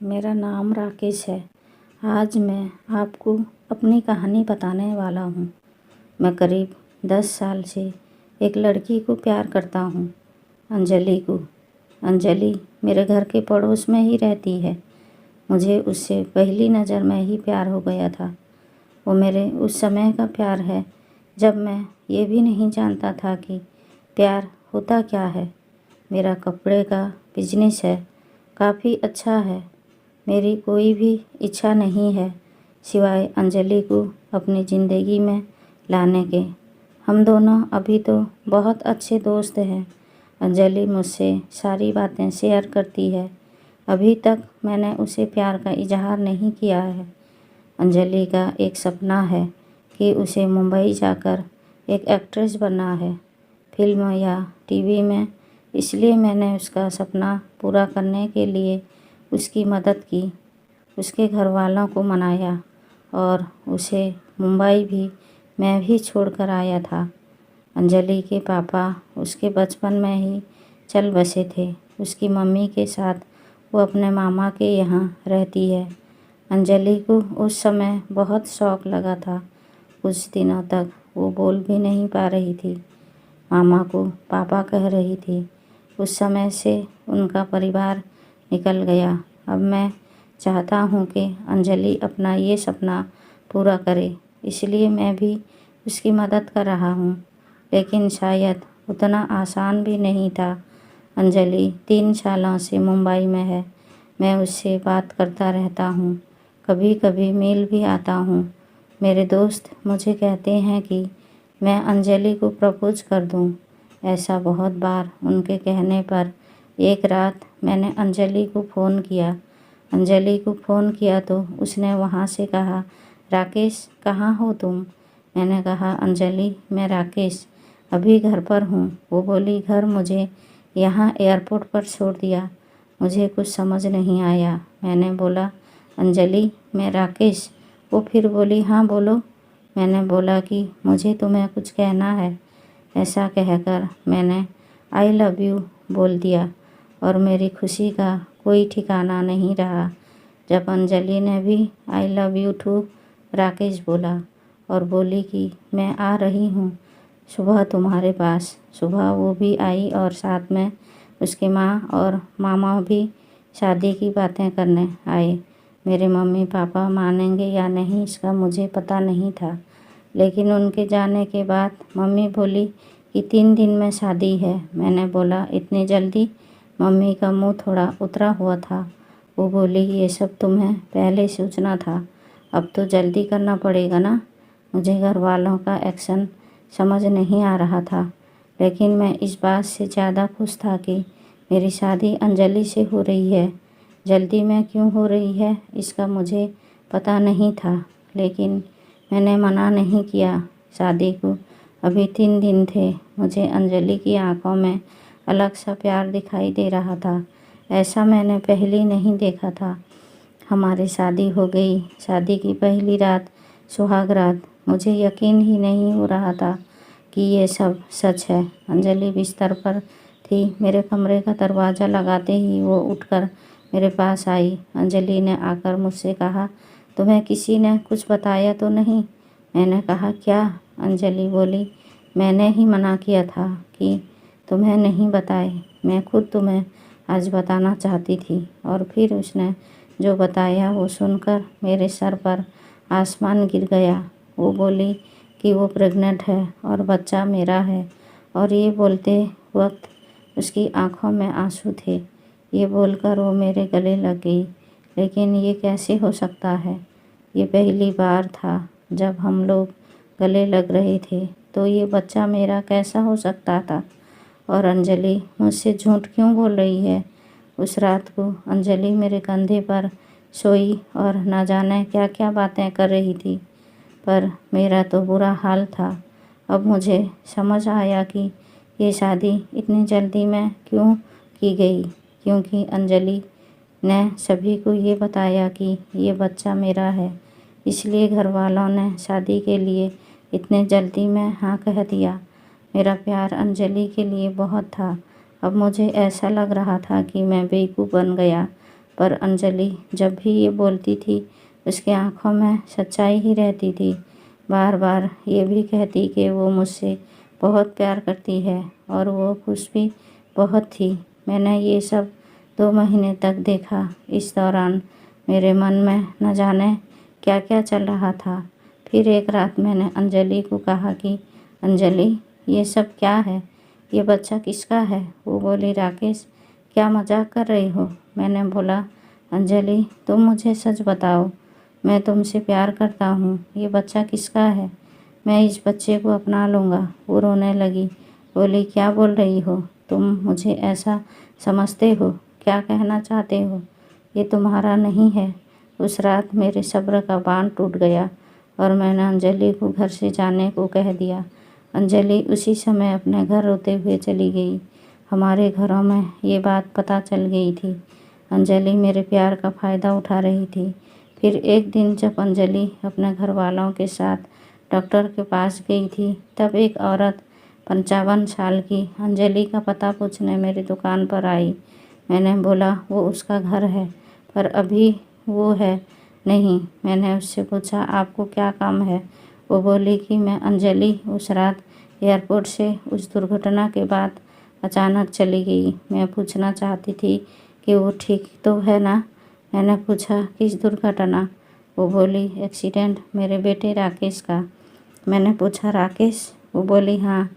मेरा नाम राकेश है। आज मैं आपको अपनी कहानी बताने वाला हूँ। मैं करीब 10 साल से एक लड़की को प्यार करता हूँ, अंजलि को। अंजलि मेरे घर के पड़ोस में ही रहती है। मुझे उससे पहली नज़र में ही प्यार हो गया था। वो मेरे उस समय का प्यार है जब मैं ये भी नहीं जानता था कि प्यार होता क्या है। मेरा कपड़े का बिजनेस है, काफ़ी अच्छा है। मेरी कोई भी इच्छा नहीं है सिवाय अंजलि को अपनी ज़िंदगी में लाने के। हम दोनों अभी तो बहुत अच्छे दोस्त हैं। अंजलि मुझसे सारी बातें शेयर करती है। अभी तक मैंने उसे प्यार का इजहार नहीं किया है। अंजलि का एक सपना है कि उसे मुंबई जाकर एक एक्ट्रेस बनना है, फिल्म या टीवी में। इसलिए मैंने उसका सपना पूरा करने के लिए उसकी मदद की, उसके घर वालों को मनाया और उसे मुंबई भी मैं भी छोड़कर आया था। अंजलि के पापा उसके बचपन में ही चल बसे थे। उसकी मम्मी के साथ वो अपने मामा के यहाँ रहती है। अंजलि को उस समय बहुत शौक लगा था। कुछ दिनों तक वो बोल भी नहीं पा रही थी, मामा को पापा कह रही थी। उस समय से उनका परिवार निकल गया। अब मैं चाहता हूँ कि अंजलि अपना ये सपना पूरा करे, इसलिए मैं भी उसकी मदद कर रहा हूँ। लेकिन शायद उतना आसान भी नहीं था। अंजलि 3 सालों से मुंबई में है। मैं उससे बात करता रहता हूँ, कभी कभी मिल भी आता हूँ। मेरे दोस्त मुझे कहते हैं कि मैं अंजलि को प्रपोज कर दूँ। ऐसा बहुत बार उनके कहने पर एक रात मैंने अंजलि को फ़ोन किया तो उसने वहाँ से कहा, राकेश कहाँ हो तुम? मैंने कहा, अंजलि मैं राकेश अभी घर पर हूँ। वो बोली, घर? मुझे यहाँ एयरपोर्ट पर छोड़ दिया। मुझे कुछ समझ नहीं आया। मैंने बोला, अंजलि मैं राकेश। वो फिर बोली, हाँ बोलो। मैंने बोला कि मुझे तुम्हें कुछ कहना है। ऐसा कहकर मैंने आई लव यू बोल दिया और मेरी खुशी का कोई ठिकाना नहीं रहा जब अंजलि ने भी I love you too Rakesh बोला और बोली कि मैं आ रही हूँ सुबह तुम्हारे पास। सुबह वो भी आई और साथ में उसकी माँ और मामा भी शादी की बातें करने आए। मेरे मम्मी पापा मानेंगे या नहीं इसका मुझे पता नहीं था, लेकिन उनके जाने के बाद मम्मी बोली कि 3 दिन में शादी है। मैंने बोला, इतनी जल्दी? मम्मी का मुंह थोड़ा उतरा हुआ था। वो बोली, ये सब तुम्हें पहले सोचना था, अब तो जल्दी करना पड़ेगा ना। मुझे घर वालों का एक्शन समझ नहीं आ रहा था, लेकिन मैं इस बात से ज़्यादा खुश था कि मेरी शादी अंजलि से हो रही है। जल्दी में क्यों हो रही है इसका मुझे पता नहीं था, लेकिन मैंने मना नहीं किया शादी को। अभी 3 दिन थे। मुझे अंजलि की आंखों में अलग सा प्यार दिखाई दे रहा था। ऐसा मैंने पहले नहीं देखा था। हमारी शादी हो गई। शादी की पहली रात सुहाग रात। मुझे यकीन ही नहीं हो रहा था कि ये सब सच है। अंजलि बिस्तर पर थी। मेरे कमरे का दरवाज़ा लगाते ही वो उठकर मेरे पास आई। अंजलि ने आकर मुझसे कहा, तुम्हें किसी ने कुछ बताया तो नहीं? मैंने कहा, क्या? अंजलि बोली, मैंने ही मना किया था कि तुम्हें नहीं बताए। मैं खुद तुम्हें आज बताना चाहती थी। और फिर उसने जो बताया वो सुनकर मेरे सर पर आसमान गिर गया। वो बोली कि वो प्रेग्नेंट है और बच्चा मेरा है। और ये बोलते वक्त उसकी आंखों में आंसू थे। ये बोलकर वो मेरे गले लग गई। लेकिन ये कैसे हो सकता है? ये पहली बार था जब हम लोग गले लग रहे थे, तो ये बच्चा मेरा कैसा हो सकता था? और अंजलि मुझसे झूठ क्यों बोल रही है? उस रात को अंजलि मेरे कंधे पर सोई और न जाने क्या क्या बातें कर रही थी, पर मेरा तो बुरा हाल था। अब मुझे समझ आया कि ये शादी इतनी जल्दी में क्यों की गई, क्योंकि अंजलि ने सभी को ये बताया कि ये बच्चा मेरा है। इसलिए घर वालों ने शादी के लिए इतने जल्दी में हाँ कह दिया। मेरा प्यार अंजलि के लिए बहुत था। अब मुझे ऐसा लग रहा था कि मैं बेवकूफ़ बन गया। पर अंजलि जब भी ये बोलती थी उसकी आंखों में सच्चाई ही रहती थी। बार बार ये भी कहती कि वो मुझसे बहुत प्यार करती है और वो खुश भी बहुत थी। मैंने ये सब 2 महीने तक देखा। इस दौरान मेरे मन में न जाने क्या क्या चल रहा था। फिर एक रात मैंने अंजलि को कहा कि अंजलि, ये सब क्या है? ये बच्चा किसका है? वो बोली, राकेश, क्या मजाक कर रही हो? मैंने बोला, अंजलि, तुम मुझे सच बताओ, मैं तुमसे प्यार करता हूँ। ये बच्चा किसका है? मैं इस बच्चे को अपना लूँगा। वो रोने लगी, बोली, क्या बोल रही हो? तुम मुझे ऐसा समझते हो? क्या कहना चाहते हो? ये तुम्हारा नहीं है। उस रात मेरे सब्र का बांध टूट गया और मैंने अंजलि को घर से जाने को कह दिया। अंजलि उसी समय अपने घर रोते हुए चली गई। हमारे घरों में ये बात पता चल गई थी। अंजलि मेरे प्यार का फ़ायदा उठा रही थी। फिर एक दिन जब अंजलि अपने घर वालों के साथ डॉक्टर के पास गई थी, तब एक औरत 55 साल की अंजलि का पता पूछने मेरी दुकान पर आई। मैंने बोला वो उसका घर है, पर अभी वो है नहीं। मैंने उससे पूछा, आपको क्या काम है? वो बोली कि मैं अंजलि उस रात एयरपोर्ट से उस दुर्घटना के बाद अचानक चली गई। मैं पूछना चाहती थी कि वो ठीक तो है ना? मैंने पूछा, किस दुर्घटना? वो बोली, एक्सीडेंट मेरे बेटे राकेश का। मैंने पूछा, राकेश? वो बोली, हाँ,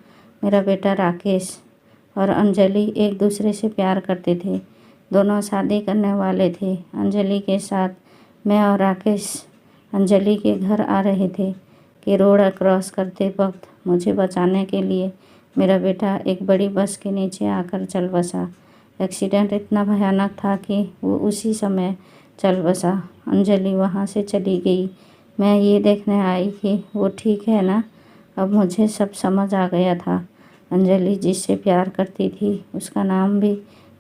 मेरा बेटा राकेश और अंजलि एक दूसरे से प्यार करते थे। दोनों शादी करने वाले थे। अंजलि के साथ मैं और राकेश अंजलि के घर आ रहे थे कि रोड क्रॉस करते वक्त मुझे बचाने के लिए मेरा बेटा एक बड़ी बस के नीचे आकर चल बसा। एक्सीडेंट इतना भयानक था कि वो उसी समय चल बसा। अंजलि वहाँ से चली गई। मैं ये देखने आई कि वो ठीक है ना। अब मुझे सब समझ आ गया था। अंजलि जिससे प्यार करती थी उसका नाम भी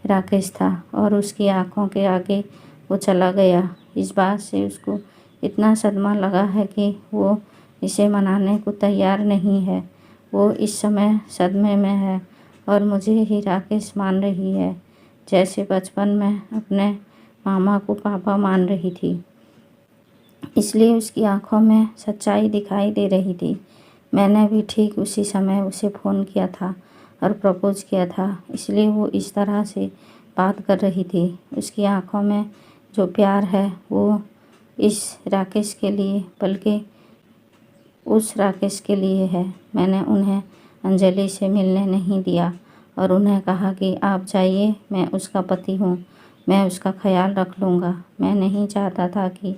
राकेश था और उसकी आंखों के आगे वो चला गया। इस बात से उसको इतना सदमा लगा है कि वो इसे मनाने को तैयार नहीं है। वो इस समय सदमे में है और मुझे ही राकेश मान रही है, जैसे बचपन में अपने मामा को पापा मान रही थी। इसलिए उसकी आंखों में सच्चाई दिखाई दे रही थी। मैंने भी ठीक उसी समय उसे फ़ोन किया था और प्रपोज किया था, इसलिए वो इस तरह से बात कर रही थी। उसकी आंखों में जो प्यार है वो इस राकेश के लिए बल्कि उस राकेश के लिए है। मैंने उन्हें अंजलि से मिलने नहीं दिया और उन्हें कहा कि आप जाइए, मैं उसका पति हूँ, मैं उसका ख्याल रख लूँगा। मैं नहीं चाहता था कि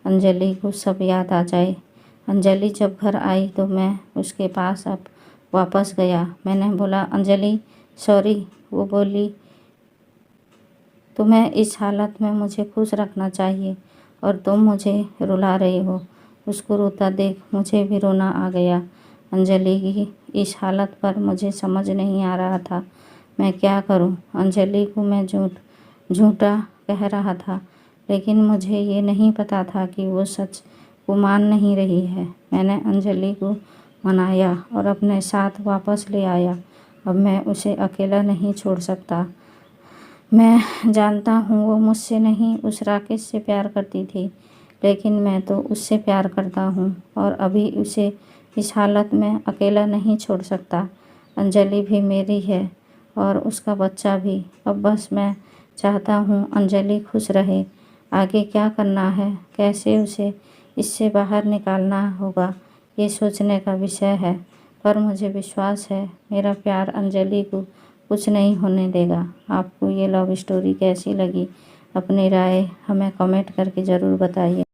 अंजलि को सब याद आ जाए। अंजलि जब घर आई तो मैं उसके पास अब वापस गया। मैंने बोला, अंजलि सॉरी। वो बोली, तुम्हें इस हालत में मुझे खुश रखना चाहिए और तुम मुझे रुला रही हो। उसको रोता देख मुझे भी रोना आ गया। अंजलि की इस हालत पर मुझे समझ नहीं आ रहा था मैं क्या करूं। अंजलि को मैं झूठा कह रहा था, लेकिन मुझे ये नहीं पता था कि वो सच को मान नहीं रही है। मैंने अंजलि को मनाया और अपने साथ वापस ले आया। अब मैं उसे अकेला नहीं छोड़ सकता। मैं जानता हूँ वो मुझसे नहीं उस राकेश से प्यार करती थी, लेकिन मैं तो उससे प्यार करता हूँ और अभी उसे इस हालत में अकेला नहीं छोड़ सकता। अंजलि भी मेरी है और उसका बच्चा भी। अब बस मैं चाहता हूँ अंजलि खुश रहे। आगे क्या करना है, कैसे उसे इससे बाहर निकालना होगा, ये सोचने का विषय है। पर मुझे विश्वास है मेरा प्यार अंजलि को कुछ नहीं होने देगा। आपको ये लव स्टोरी कैसी लगी? अपनी राय हमें कमेंट करके ज़रूर बताइए।